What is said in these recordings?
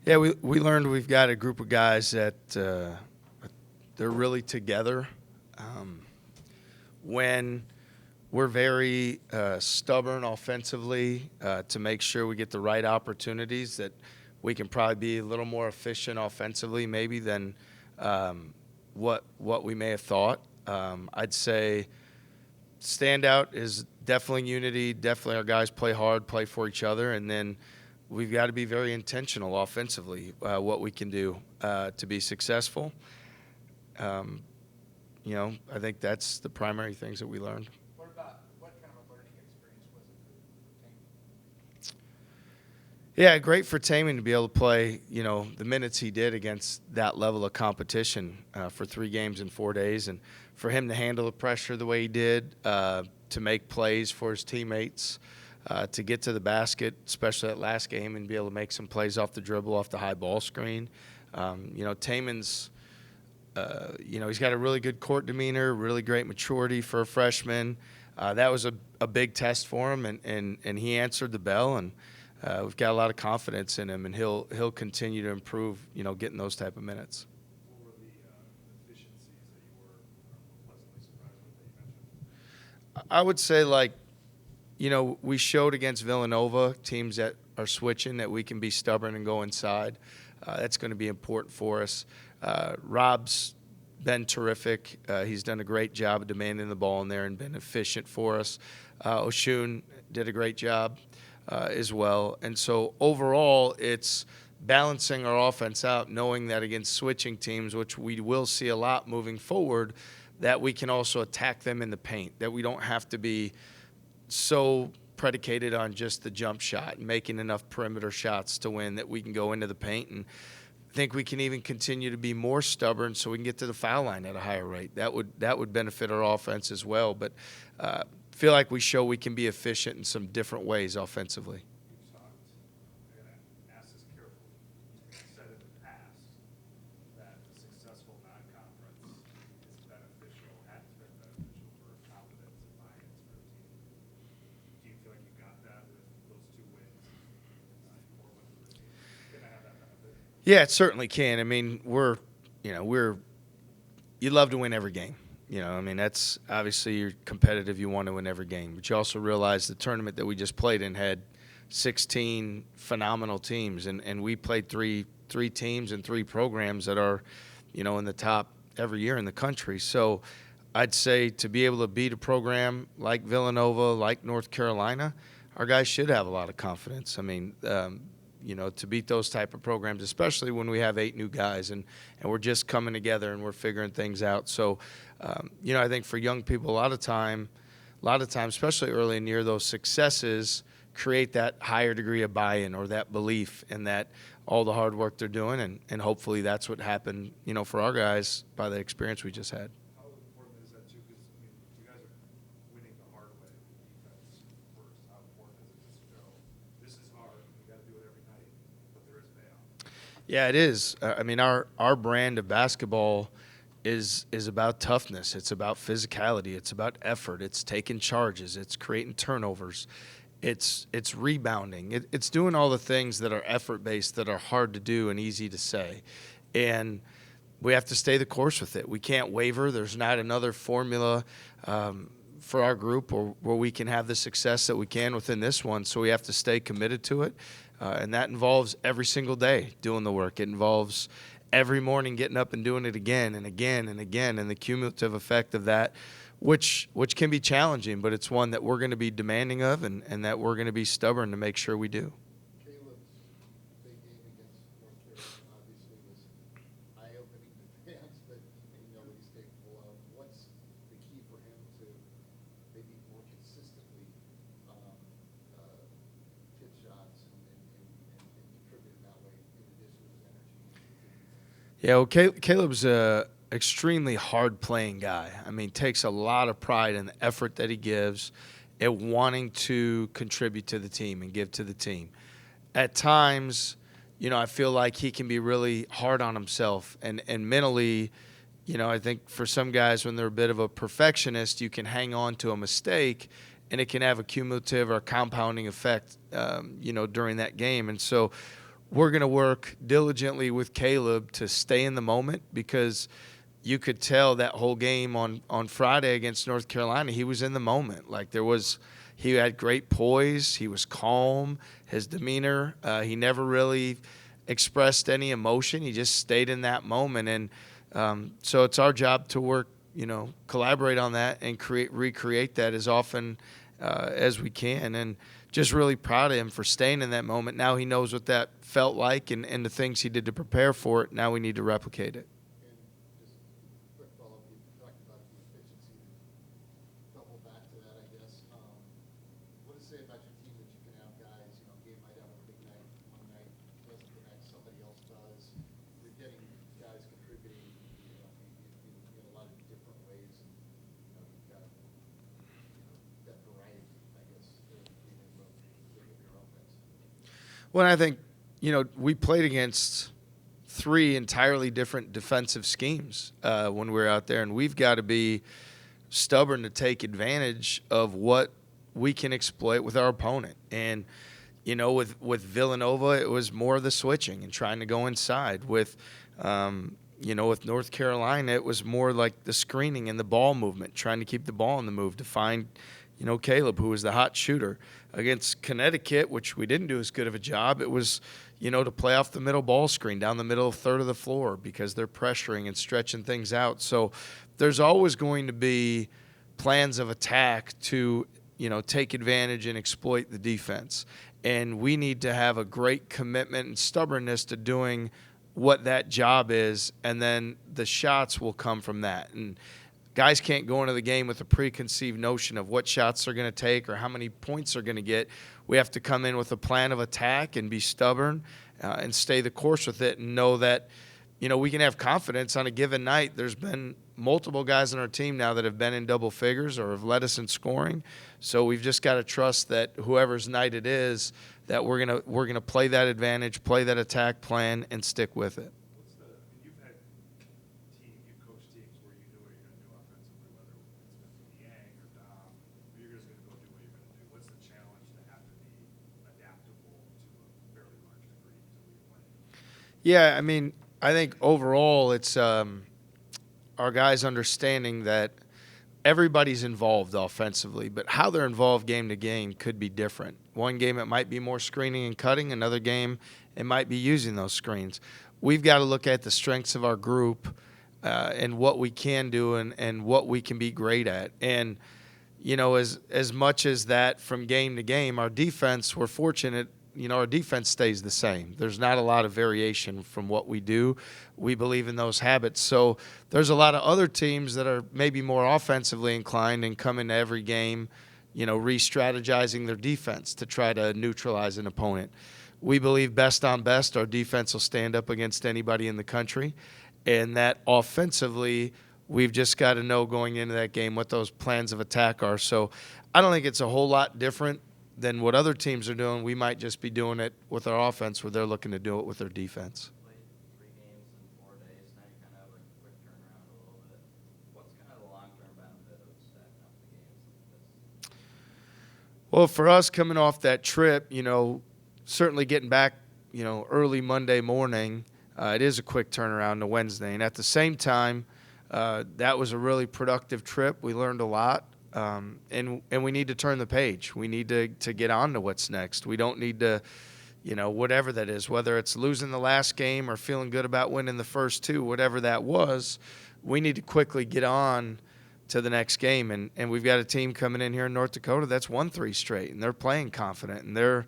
Yeah, we learned we've got a group of guys that they're really together. Um, when we're very stubborn offensively to make sure we get the right opportunities, that we can probably be a little more efficient offensively maybe than what we may have thought. I'd say standout is definitely unity. Definitely our guys play hard, play for each other, and then we've got to be very intentional offensively what we can do to be successful. Um, I think that's the primary things that we learned. What kind of a learning experience was it for Taman? Yeah, great for Taman to be able to play, the minutes he did against that level of competition for 3 games in 4 days, and for him to handle the pressure the way he did, to make plays for his teammates, to get to the basket, especially that last game, and be able to make some plays off the dribble, off the high ball screen. Taman's, he's got a really good court demeanor, really great maturity for a freshman. That was a big test for him, and he answered the bell, and we've got a lot of confidence in him, and he'll continue to improve, getting those type of minutes. What were the efficiencies that you were pleasantly surprised with that you mentioned? I would say, we showed against Villanova, teams that are switching, that we can be stubborn and go inside. That's going to be important for us. Rob's been terrific. He's done a great job of demanding the ball in there and been efficient for us. Oshun did a great job as well. And so overall, it's balancing our offense out, knowing that against switching teams, which we will see a lot moving forward, that we can also attack them in the paint, that we don't have to be so predicated on just the jump shot and making enough perimeter shots to win, that we can go into the paint, and think we can even continue to be more stubborn so we can get to the foul line at a higher rate. That would benefit our offense as well. But feel like we show we can be efficient in some different ways offensively. You've talked, I got to ask this carefully. You've said in the past that a successful non-conference is beneficial, has been beneficial for confidence and buy-ins for a team. Do you feel like you got that with those 2 wins in Portland for the team? Can I have that benefit? Yeah, it certainly can. I mean, you love to win every game. That's obviously you're competitive. You want to win every game. But you also realize the tournament that we just played in had 16 phenomenal teams. And we played three teams and 3 programs that are, in the top every year in the country. So I'd say to be able to beat a program like Villanova, like North Carolina, our guys should have a lot of confidence. To beat those type of programs, especially when we have 8 new guys and we're just coming together and we're figuring things out. So, I think for young people, a lot of time, especially early in the year, those successes create that higher degree of buy-in or that belief in that all the hard work they're doing, and hopefully that's what happened, for our guys by the experience we just had. How important is that too? Because you guys are winning the hard way with defense first. How important is it to show this is hard? You got to do it every night, but there is payoff. Yeah, it is. Our brand of basketball is about toughness. It's about physicality. It's about effort. It's taking charges. It's creating turnovers. It's rebounding. It's doing all the things that are effort-based that are hard to do and easy to say. And we have to stay the course with it. We can't waver. There's not another formula for our group where we can have the success that we can within this one. So we have to stay committed to it. And that involves every single day doing the work. It involves every morning getting up and doing it again and again and again, and the cumulative effect of that, which can be challenging, but it's one that we're going to be demanding of and that we're going to be stubborn to make sure we do. Caleb's big game against North Carolina obviously was eye-opening to fans, but he know what he's capable of. What's the key for him to maybe more consistently hit shots and contribute in that way in addition to his energy? Yeah, well, Caleb's a extremely hard-playing guy. Takes a lot of pride in the effort that he gives at wanting to contribute to the team and give to the team. At times, I feel like he can be really hard on himself and mentally. I think for some guys, when they're a bit of a perfectionist, you can hang on to a mistake, and it can have a cumulative or compounding effect, during that game. And so we're going to work diligently with Caleb to stay in the moment, because you could tell that whole game on Friday against North Carolina, he was in the moment. Like, he had great poise. He was calm. His demeanor, he never really expressed any emotion. He just stayed in that moment. And so it's our job to work, collaborate on that and recreate that as often as we can. And just really proud of him for staying in that moment. Now he knows what that felt like and the things he did to prepare for it. Now we need to replicate it. And just quick follow-up, you talked about the efficiency, double back to that, I guess. What does it say about your team that you can have guys, game might have a big night one night, doesn't the next, somebody else does. You're getting guys contributing, in a lot of different ways. And, you've got, that variety, I guess, being able to give your offense. Well, I think, we played against 3 entirely different defensive schemes when we were out there, and we've got to be stubborn to take advantage of what we can exploit with our opponent. And, with Villanova, it was more of the switching and trying to go inside. With North Carolina, it was more like the screening and the ball movement, trying to keep the ball on the move to find, Caleb, who was the hot shooter. Against Connecticut, which we didn't do as good of a job, it was, to play off the middle ball screen down the middle third of the floor, because they're pressuring and stretching things out. So there's always going to be plans of attack to, take advantage and exploit the defense. And we need to have a great commitment and stubbornness to doing what that job is, and then the shots will come from that. And guys can't go into the game with a preconceived notion of what shots they're going to take or how many points they're going to get. We have to come in with a plan of attack and be stubborn and stay the course with it, and know that, we can have confidence on a given night. There's been multiple guys on our team now that have been in double figures or have led us in scoring. So we've just got to trust that whoever's night it is, that we're gonna play that advantage, play that attack plan, and stick with it. You've coached teams where you knew what you're going to do offensively, whether it's been Yang or Dom, or you're just going to go do what you're going to do. What's the challenge to have to be adaptable to a fairly large degree until you play? Yeah, I think overall it's our guys understanding that everybody's involved offensively, but how they're involved game to game could be different. One game it might be more screening and cutting. Another game it might be using those screens. We've got to look at the strengths of our group and what we can do and what we can be great at. And, as much as that from game to game, our defense, we're fortunate, our defense stays the same. There's not a lot of variation from what we do. We believe in those habits. So there's a lot of other teams that are maybe more offensively inclined and come into every game, re-strategizing their defense to try to neutralize an opponent. We believe best on best, our defense will stand up against anybody in the country. And that offensively, we've just got to know going into that game what those plans of attack are. So I don't think it's a whole lot different than what other teams are doing. We might just be doing it with our offense where they're looking to do it with their defense. Played 3 games in 4 days. Now you kind of have a quick turnaround a little bit. What's kind of the long-term benefit of stacking up the games like this? Well, for us coming off that trip, certainly getting back, early Monday morning, it is a quick turnaround to Wednesday. And at the same time, that was a really productive trip. We learned a lot. And we need to turn the page. We need to get on to what's next. We don't need to, whatever that is, whether it's losing the last game or feeling good about winning the first 2, whatever that was, we need to quickly get on to the next game. And we've got a team coming in here in North Dakota that's won 3 straight, and they're playing confident, and they're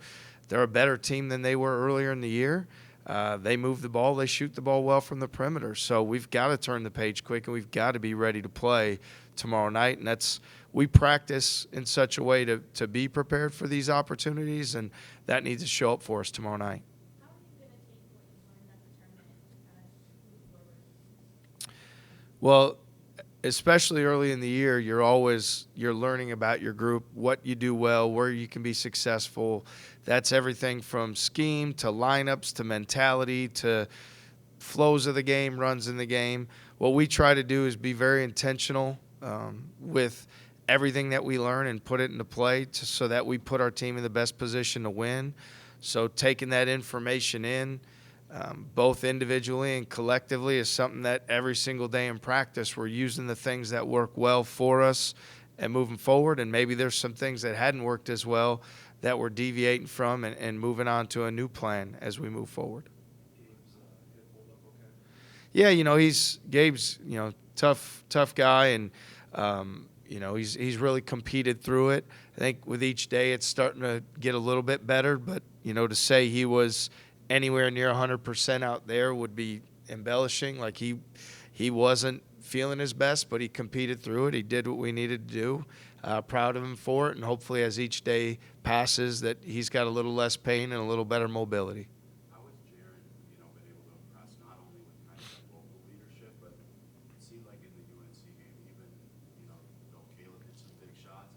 a better team than they were earlier in the year. They move the ball. They shoot the ball well from the perimeter. So we've got to turn the page quick, and we've got to be ready to play tomorrow night. And we practice in such a way to be prepared for these opportunities, and that needs to show up for us tomorrow night. How are you going to take what you learned at the tournament and move forward? Well, especially early in the year, you're learning about your group, what you do well, where you can be successful. That's everything from scheme to lineups to mentality to flows of the game, runs in the game. What we try to do is be very intentional with everything that we learn and put it into play so that we put our team in the best position to win. So taking that information in, both individually and collectively, is something that every single day in practice we're using the things that work well for us and moving forward. And maybe there's some things that hadn't worked as well that we're deviating from and moving on to a new plan as we move forward. Gabe's hip hold up okay? Yeah, Gabe's tough guy, and he's really competed through it. I think with each day it's starting to get a little bit better, but to say he was anywhere near 100% out there would be embellishing. Like he wasn't feeling his best, but he competed through it. He did what we needed to do. Proud of him for it, and hopefully as each day passes that he's got a little less pain and a little better mobility. How has Jaron, been able to impress not only with kind of that local leadership, but it seemed like in the UNC game, even, though Caleb hit some big shots,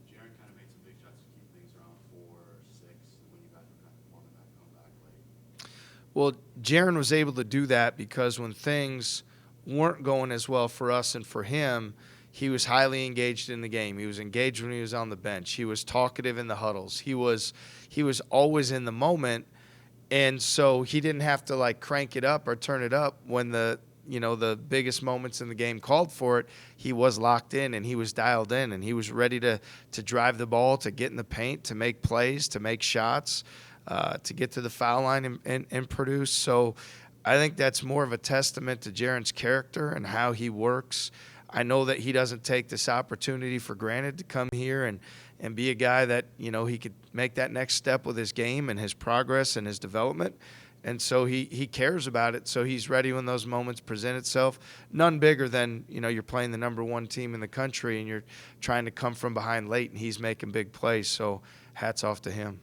Jaron kind of made some big shots to keep things around 4 or 6 when you guys were kind of forming that comeback late. Well, Jaron was able to do that because when things weren't going as well for us and for him, he was highly engaged in the game. He was engaged when he was on the bench. He was talkative in the huddles. He was always in the moment, and so he didn't have to crank it up or turn it up when the biggest moments in the game called for it. He was locked in and he was dialed in and he was ready to drive the ball, to get in the paint, to make plays, to make shots, to get to the foul line and produce. So I think that's more of a testament to Jaron's character and how he works. I know that he doesn't take this opportunity for granted to come here and be a guy that, he could make that next step with his game and his progress and his development. And so he cares about it. So he's ready when those moments present itself. None bigger than, you're playing the number 1 team in the country and you're trying to come from behind late and he's making big plays. So hats off to him.